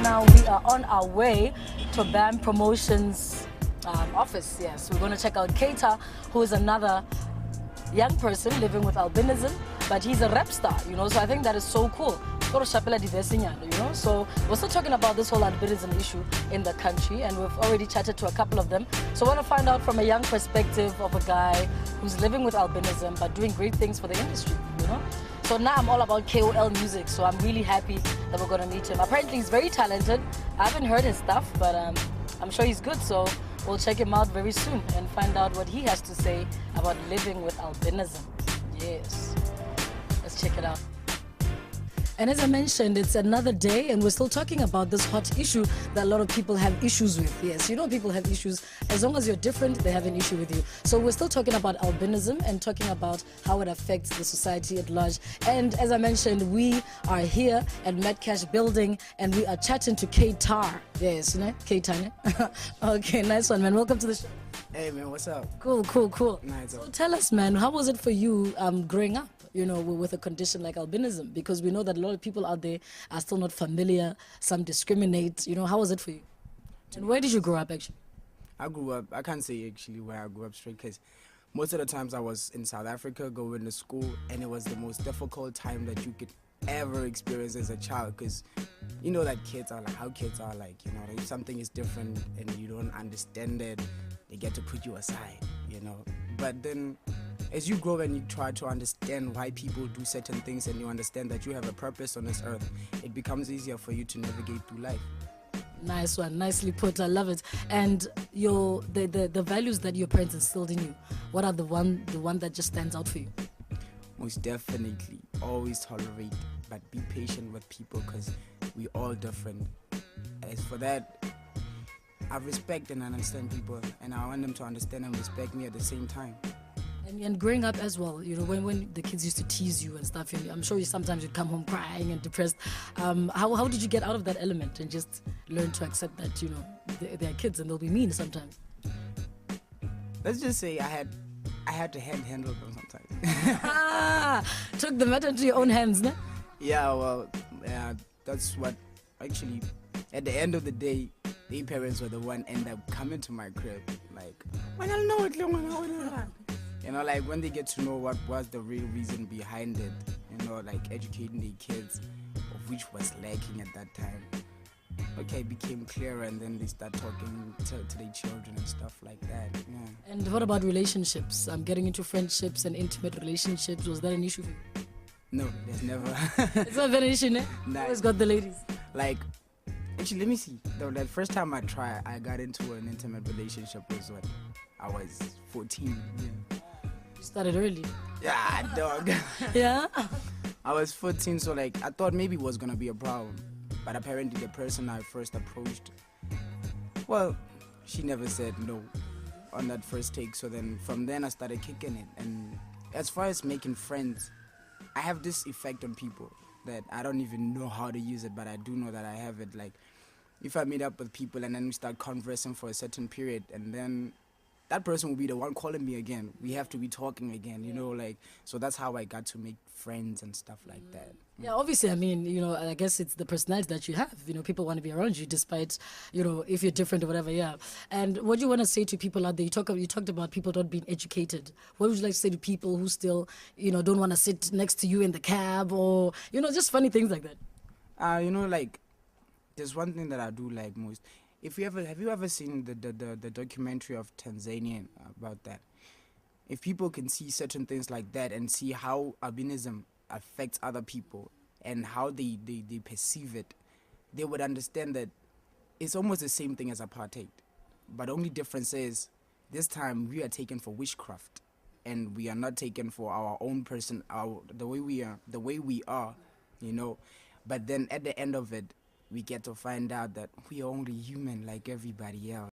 now we are on our way to BAM Promotions office. Yes, we're going to check out Keita, who is another young person living with albinism, but he's a rap star, you know, so I think that is so cool. You know, so we're still talking about this whole albinism issue in the country, and we've already chatted to a couple of them. So I want to find out from a young perspective of a guy who's living with albinism but doing great things for the industry, you know. So now I'm all about KOL music, so I'm really happy that we're going to meet him. Apparently he's very talented. I haven't heard his stuff, but I'm sure he's good, so we'll check him out very soon and find out what he has to say about living with albinism. Yes, let's check it out. And as I mentioned, it's another day and we're still talking about this hot issue that a lot of people have issues with. Yes, you know, people have issues. As long as you're different, they have an issue with you. So we're still talking about albinism and talking about how it affects the society at large. And as I mentioned, we are here at Metcash building and we are chatting to Keita. Yes, you know, Keita. Okay, nice one, man. Welcome to the show. Hey, man, what's up? Cool. Nice. So tell us, man, how was it for you growing up, you know, with a condition like albinism? Because we know that a lot of people out there are still not familiar, some discriminate, you know. How was it for you? And where did you grow up, actually? I grew up, I can't say actually where I grew up straight, because most of the times I was in South Africa going to school, and it was the most difficult time that you could ever experience as a child, because you know that kids are like how kids are, like, you know, if something is different and you don't understand it, they get to put you aside, you know. But then as you grow and you try to understand why people do certain things and you understand that you have a purpose on this earth, it becomes easier for you to navigate through life. Nice one, nicely put. I love it. And the values that your parents instilled in you, what are the one that just stands out for you? Most definitely, always tolerate, but be patient with people, because we're all different. As for that, I respect and understand people, and I want them to understand and respect me at the same time. And growing up as well, you know, when the kids used to tease you and stuff, and I'm sure you sometimes you'd come home crying and depressed. How did you get out of that element and just learn to accept that, you know, they're kids and they'll be mean sometimes? Let's just say I had to handle them sometimes. Took the matter into your own hands, no? Yeah, well, yeah, that's what actually, at the end of the day, their parents were the one end up coming to my crib, like, you know, like when they get to know what was the real reason behind it, you know, like educating the kids, of which was lacking at that time. Okay, it became clearer, and then they start talking to their children and stuff like that. Yeah. And what about relationships? Getting into friendships and intimate relationships, was that an issue for you? No, there's never. It's not been an issue, no? Nah. Always got the ladies. Like, actually, let me see. The first time I got into an intimate relationship was when I was 14. Yeah. You started early. Yeah, dog. Yeah? I was 14, so like I thought maybe it was gonna be a problem. But apparently the person I first approached, well, she never said no on that first take. So then from then I started kicking it. And as far as making friends, I have this effect on people that I don't even know how to use it, but I do know that I have it. Like, if I meet up with people and then we start conversing for a certain period, and then that person will be the one calling me again. We have to be talking again, you know, like, so that's how I got to make friends and stuff like that. Yeah, obviously, I mean, you know, I guess it's the personality that you have. You know, people want to be around you despite, you know, if you're different or whatever, yeah. And what do you want to say to people out there? You talked about people not being educated. What would you like to say to people who still, you know, don't want to sit next to you in the cab, or, you know, just funny things like that? You know, like, there's one thing that I do like most. Have you ever seen the documentary of Tanzania about that? If people can see certain things like that and see how albinism affects other people and how they perceive it, they would understand that it's almost the same thing as apartheid. But the only difference is this time we are taken for witchcraft, and we are not taken for our own person, the way we are, you know. But then at the end of it, we get to find out that we are only human like everybody else.